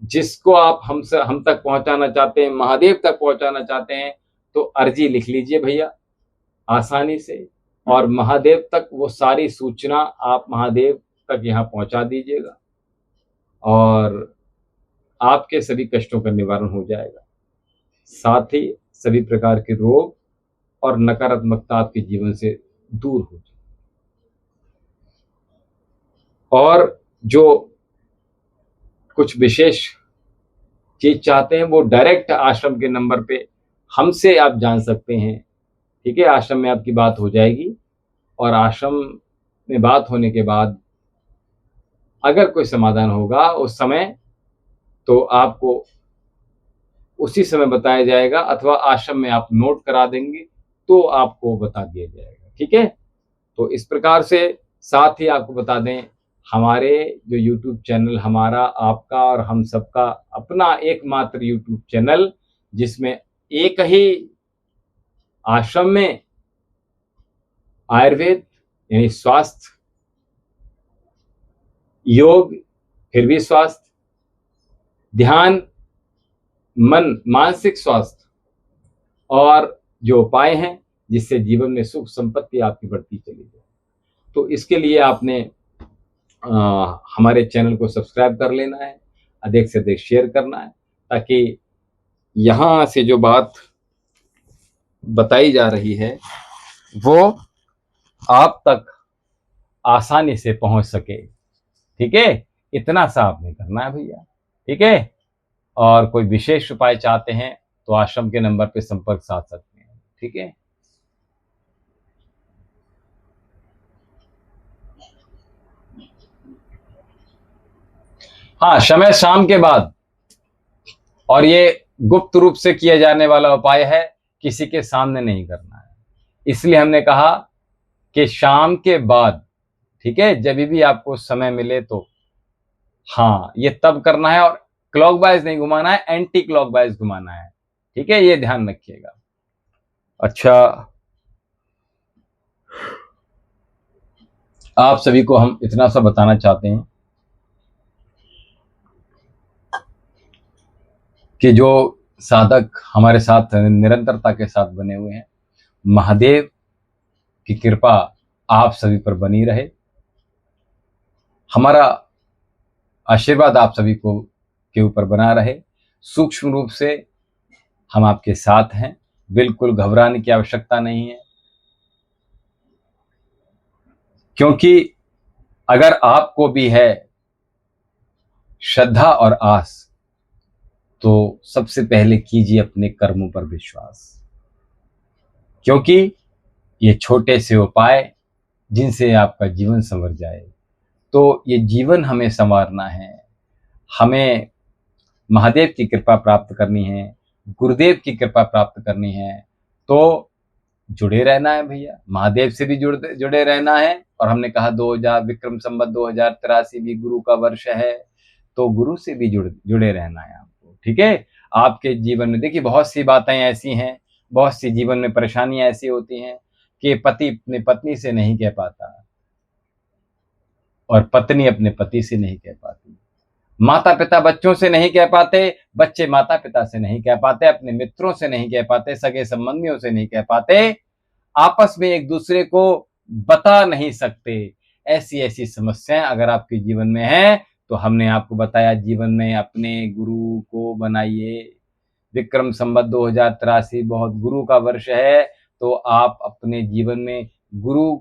S1: जिसको आप हम तक पहुंचाना चाहते हैं, महादेव तक पहुंचाना चाहते हैं, तो अर्जी लिख लीजिए भैया आसानी से, और महादेव तक वो सारी सूचना आप महादेव तक यहाँ पहुंचा दीजिएगा, और आपके सभी कष्टों का निवारण हो जाएगा। साथ ही सभी प्रकार के रोग और नकारात्मकता आपके जीवन से दूर हो जाए। और जो कुछ विशेष चीज चाहते हैं वो डायरेक्ट आश्रम के नंबर पे हमसे आप जान सकते हैं, ठीक है। आश्रम में आपकी बात हो जाएगी, और आश्रम में बात होने के बाद अगर कोई समाधान होगा उस समय, तो आपको उसी समय बताया जाएगा, अथवा आश्रम में आप नोट करा देंगे तो आपको बता दिया जाएगा, ठीक है। तो इस प्रकार से, साथ ही आपको बता दें, हमारे जो YouTube चैनल, हमारा, आपका और हम सबका अपना एकमात्र YouTube चैनल, जिसमें एक ही आश्रम में आयुर्वेद यानी स्वास्थ्य, योग फिर भी स्वास्थ्य, ध्यान, मन मानसिक स्वास्थ्य, और जो उपाय हैं जिससे जीवन में सुख संपत्ति आपकी बढ़ती चली जाए, तो इसके लिए आपने हमारे चैनल को सब्सक्राइब कर लेना है, अधिक से अधिक शेयर करना है, ताकि यहाँ से जो बात बताई जा रही है वो आप तक आसानी से पहुंच सके, ठीक है। इतना सा आपने करना है भैया, ठीक है। और कोई विशेष उपाय चाहते हैं तो आश्रम के नंबर पे संपर्क साध सकते हैं, ठीक है। हाँ, समय शाम के बाद, और ये गुप्त रूप से किया जाने वाला उपाय है, किसी के सामने नहीं करना है, इसलिए हमने कहा कि शाम के बाद, ठीक है, जब भी आपको समय मिले तो, हाँ, ये तब करना है, और क्लॉकवाइज नहीं घुमाना है, एंटी क्लॉकवाइज घुमाना है, ठीक है, ये ध्यान रखिएगा। अच्छा, आप सभी को हम इतना सा बताना चाहते हैं कि जो साधक हमारे साथ निरंतरता के साथ बने हुए हैं, महादेव की कृपा आप सभी पर बनी रहे, हमारा आशीर्वाद आप सभी को के ऊपर बना रहे। सूक्ष्म रूप से हम आपके साथ हैं, बिल्कुल घबराने की आवश्यकता नहीं है, क्योंकि अगर आपको भी है श्रद्धा और आस, तो सबसे पहले कीजिए अपने कर्मों पर विश्वास, क्योंकि ये छोटे से उपाय जिनसे आपका जीवन संवर जाए, तो ये जीवन हमें संवारना है, हमें महादेव की कृपा प्राप्त करनी है, गुरुदेव की कृपा प्राप्त करनी है, तो जुड़े रहना है भैया, महादेव से भी जुड़े रहना है। और हमने कहा 2000 विक्रम संवत 2083 भी गुरु का वर्ष है, तो गुरु से भी जुड़े रहना है आपको, ठीक है। आपके जीवन में देखिए बहुत सी बातें ऐसी हैं, बहुत सी जीवन में परेशानियां ऐसी होती हैं कि पति अपने पत्नी से नहीं कह पाता, और पत्नी अपने पति से नहीं कह पाती, माता पिता बच्चों से नहीं कह पाते, बच्चे माता पिता से नहीं कह पाते, अपने मित्रों से नहीं कह पाते, सगे संबंधियों से नहीं कह पाते, आपस में एक दूसरे को बता नहीं सकते। ऐसी ऐसी समस्याएं अगर आपके जीवन में है तो हमने आपको बताया जीवन में अपने गुरु को बनाइए। विक्रम संवत 2083 बहुत गुरु का वर्ष है, तो आप अपने जीवन में गुरु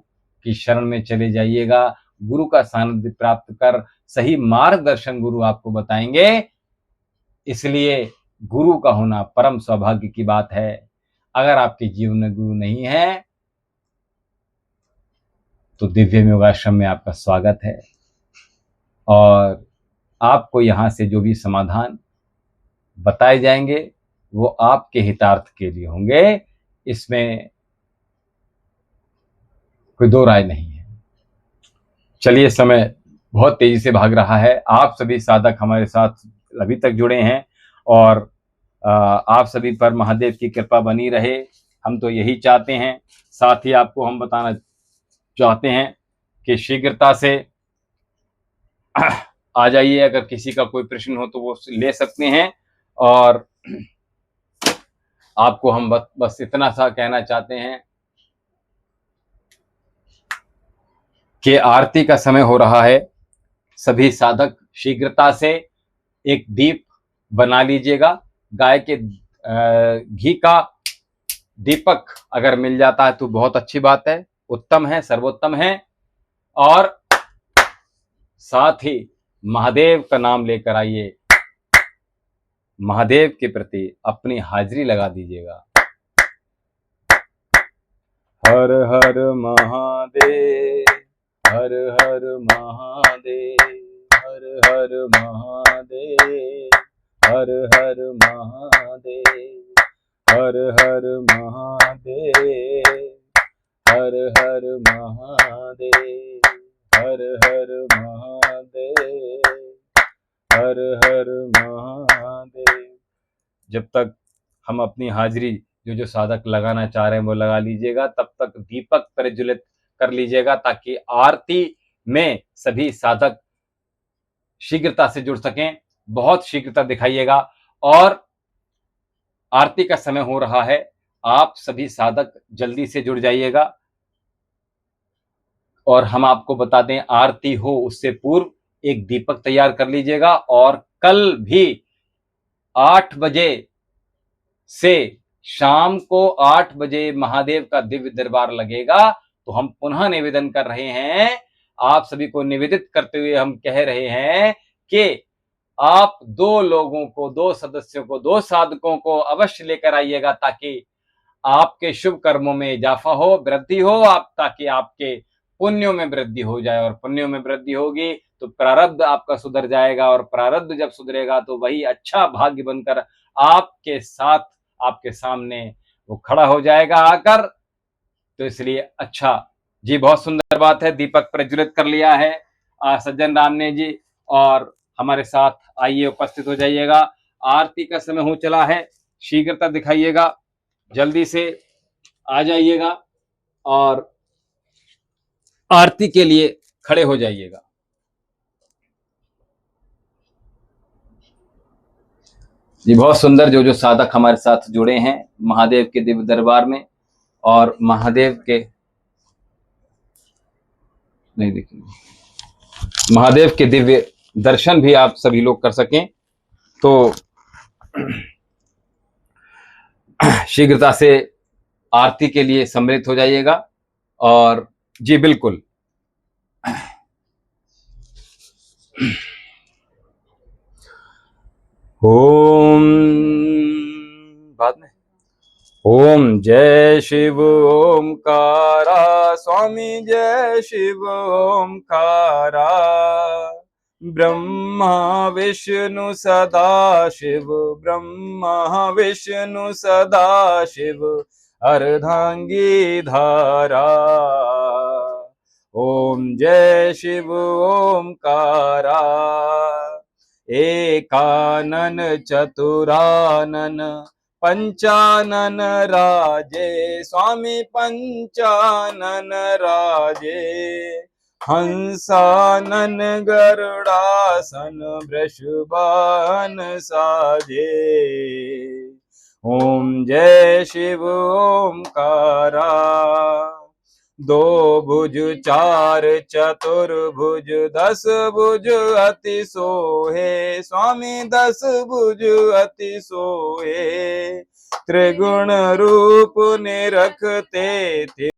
S1: की शरण में चले जाइएगा। गुरु का सानिध्य प्राप्त कर सही मार्गदर्शन गुरु आपको बताएंगे। इसलिए गुरु का होना परम सौभाग्य की बात है। अगर आपके जीवन में गुरु नहीं है तो दिव्य योगाश्रम में आपका स्वागत है, और आपको यहाँ से जो भी समाधान बताए जाएंगे वो आपके हितार्थ के लिए होंगे, इसमें कोई दो राय नहीं है। चलिए, समय बहुत तेजी से भाग रहा है। आप सभी साधक हमारे साथ अभी तक जुड़े हैं और आप सभी पर महादेव की कृपा बनी रहे, हम तो यही चाहते हैं। साथ ही आपको हम बताना चाहते हैं कि शीघ्रता से आ जाइए। अगर किसी का कोई प्रश्न हो तो वो ले सकते हैं, और आपको हम बस इतना सा कहना चाहते हैं कि आरती का समय हो रहा है। सभी साधक शीघ्रता से एक दीप बना लीजिएगा। गाय के घी का दीपक अगर मिल जाता है तो बहुत अच्छी बात है, उत्तम है, सर्वोत्तम है। और साथ ही महादेव का नाम लेकर आइए, महादेव के प्रति अपनी हाजिरी लगा दीजिएगा। हर हर महादेव, हर हर महादेव, हर हर महादेव, हर हर महादेव, हर हर महादेव, हर हर महादेव, हर हर महादेव, हर हर महादेव। जब तक हम अपनी हाजिरी जो साधक लगाना चाह रहे हैं वो लगा लीजिएगा, तब तक दीपक प्रज्वलित कर लीजिएगा ताकि आरती में सभी साधक शीघ्रता से जुड़ सकें। बहुत शीघ्रता दिखाइएगा। और आरती का समय हो रहा है, आप सभी साधक जल्दी से जुड़ जाइएगा। और हम आपको बता दें, आरती हो उससे पूर्व एक दीपक तैयार कर लीजिएगा। और कल भी 8 बजे से शाम को 8 बजे महादेव का दिव्य दरबार लगेगा। तो हम पुनः निवेदन कर रहे हैं, आप सभी को निवेदित करते हुए हम कह रहे हैं कि आप 2 लोगों को, 2 सदस्यों को, 2 साधकों को अवश्य लेकर आइएगा ताकि आपके शुभ कर्मों में इजाफा हो, वृद्धि हो, ताकि आपके पुण्यों में वृद्धि हो जाए। और पुण्यों में वृद्धि होगी तो प्रारब्ध आपका सुधर जाएगा, और प्रारब्ध जब सुधरेगा तो वही अच्छा भाग्य बनकर आपके साथ, आपके सामने वो खड़ा हो जाएगा आकर। तो इसलिए अच्छा जी, बहुत सुंदर बात है, दीपक प्रज्वलित कर लिया है सज्जन राम ने जी। और हमारे साथ आइए, उपस्थित हो जाइएगा। आरती का समय हो चला है, शीघ्रता दिखाइएगा, जल्दी से आ जाइएगा और आरती के लिए खड़े हो जाइएगा। जी, बहुत सुंदर जो साधक हमारे साथ जुड़े हैं महादेव के दिव्य दरबार में, और महादेव के नहीं देखिए, महादेव के दिव्य दर्शन भी आप सभी लोग कर सकें, तो शीघ्रता से आरती के लिए सम्मिलित हो जाइएगा। और जी बिल्कुल, ओम बाद में ओम जय शिव ओमकारा, स्वामी जय शिव ओमकारा, ब्रह्मा विष्णु सदा शिव, ब्रह्मा विष्णु सदा शिव, अर्धांगी धारा। ओम जय शिव ओमकारा, एकानन चतुरानन, पंचानन राजे, स्वामी पंचानन राजे,
S2: हंसानन गरुड़ासन वृषभान साजे। ओम जय शिव ओमकारा। दो भुज चार चतुर्भुज 10 भुज अति सोहे। स्वामी 10 भुज अति सोहे। त्रिगुण रूप निरखते थे।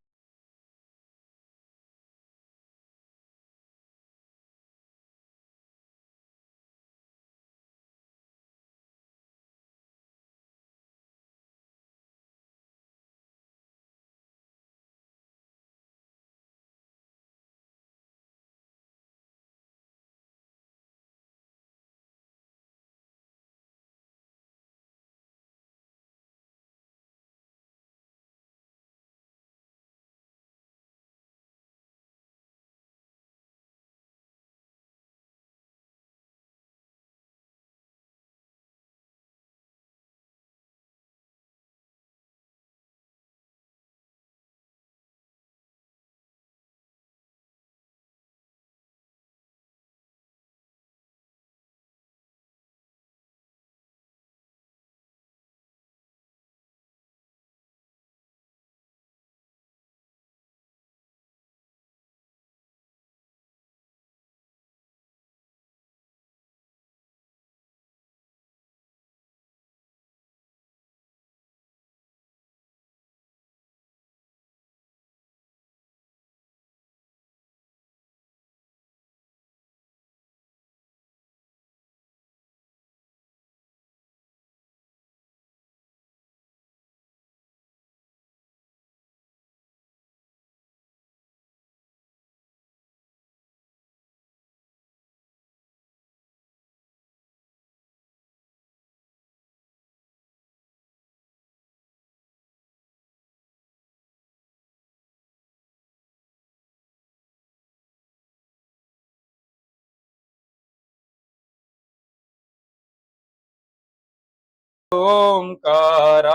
S2: ओमकारा।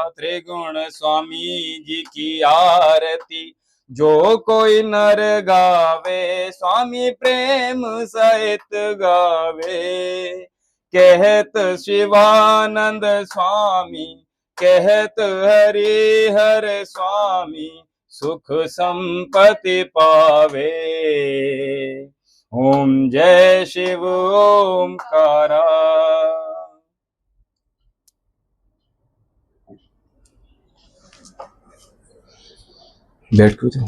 S2: त्रिगुण स्वामी जी की आरती जो कोई नर गावे। स्वामी प्रेम सहित गावे। कहत शिवानंद स्वामी कहत हरि हर स्वामी सुख संपत्ति पावे। ओम जय शिव ओमकारा। बैठ को जाओ।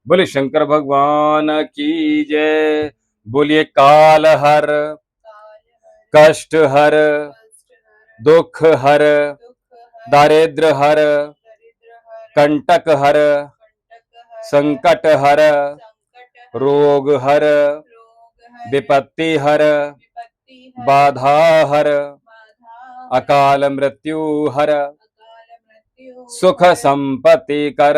S2: बोले शंकर भगवान की जय। बोलिए काल हर कष्ट हर दुख हर दारिद्र हर कंटक हर संकट हर रोग हर विपत्ति हर बाधा हर अकाल मृत्यु हर सुख संपत्ति कर।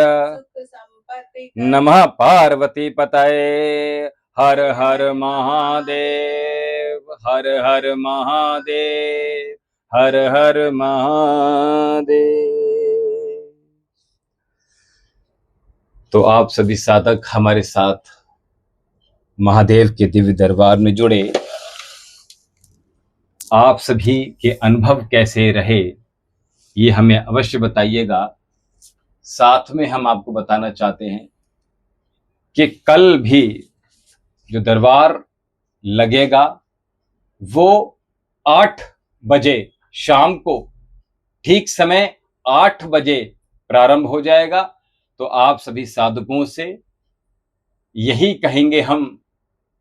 S2: नमः पार्वती पतये। हर हर महादेव। हर हर महादेव। हर हर महादेव। तो आप सभी साधक हमारे साथ महादेव के दिव्य दरबार में जुड़े। आप सभी के अनुभव कैसे रहे ये हमें अवश्य बताइएगा। साथ में हम आपको बताना चाहते हैं कि कल भी जो दरबार लगेगा वो 8 बजे शाम को ठीक समय 8 बजे प्रारंभ हो जाएगा। तो आप सभी साधकों से यही कहेंगे हम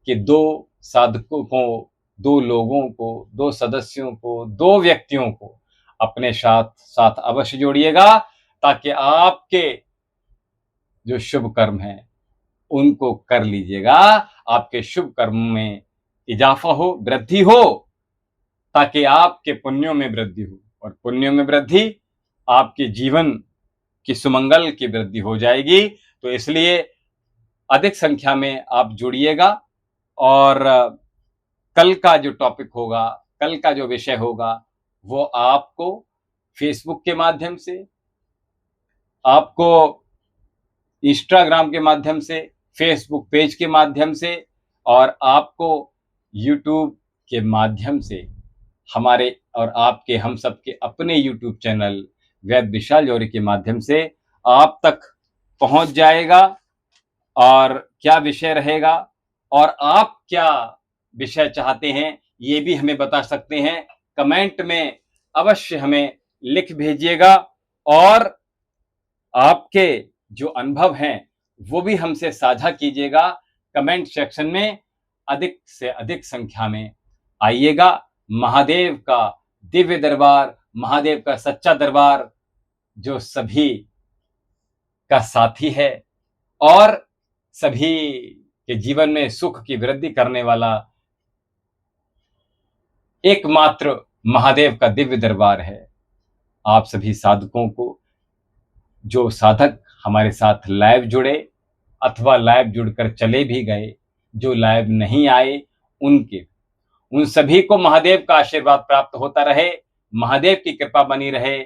S2: कि 2 साधकों को, 2 लोगों को, 2 सदस्यों को, 2 व्यक्तियों को अपने साथ साथ अवश्य जोड़िएगा, ताकि आपके जो शुभ कर्म हैं उनको कर लीजिएगा। आपके शुभ कर्म में इजाफा हो, वृद्धि हो, ताकि आपके पुण्यों में वृद्धि हो, और पुण्यों में वृद्धि आपके जीवन की सुमंगल की वृद्धि हो जाएगी। तो इसलिए अधिक संख्या में आप जुड़िएगा, और कल का जो टॉपिक होगा, कल का जो विषय होगा, वो आपको फेसबुक के माध्यम से, आपको इंस्टाग्राम के माध्यम से, फेसबुक पेज के माध्यम से, और आपको यूट्यूब के माध्यम से, हमारे और आपके, हम सबके अपने यूट्यूब चैनल वैद्य विशाल जौहरी के माध्यम से आप तक पहुंच जाएगा। और क्या विषय रहेगा और आप क्या विषय चाहते हैं, ये भी हमें बता सकते हैं। कमेंट में अवश्य हमें लिख भेजिएगा, और आपके जो अनुभव हैं वो भी हमसे साझा कीजिएगा। कमेंट सेक्शन में अधिक से अधिक संख्या में आइएगा। महादेव का दिव्य दरबार, महादेव का सच्चा दरबार, जो सभी का साथी है और सभी के जीवन में सुख की वृद्धि करने वाला एकमात्र महादेव का दिव्य दरबार है। आप सभी साधकों को, जो साधक हमारे साथ लाइव जुड़े अथवा लाइव जुड़कर चले भी गए, जो लाइव नहीं आए, उन सभी को महादेव का आशीर्वाद प्राप्त होता रहे, महादेव की कृपा बनी रहे।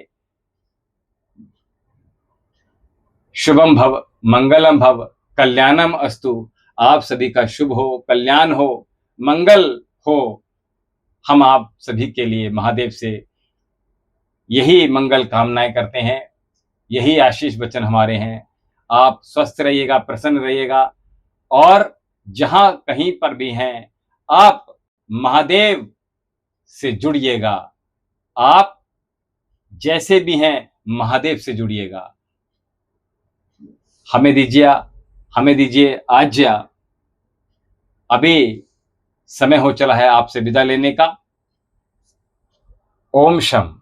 S2: शुभम भव, मंगलम भव, कल्याणम अस्तु। आप सभी का शुभ हो, कल्याण हो, मंगल हो। हम आप सभी के लिए महादेव से यही मंगल कामनाएं करते हैं, यही आशीष वचन हमारे हैं। आप स्वस्थ रहिएगा, प्रसन्न रहिएगा, और जहां कहीं पर भी हैं, आप महादेव से जुड़िएगा। आप जैसे भी हैं, महादेव से जुड़िएगा। हमें दीजिए आज्ञा। अभी समय हो चला है आपसे विदा लेने का। ओम शम।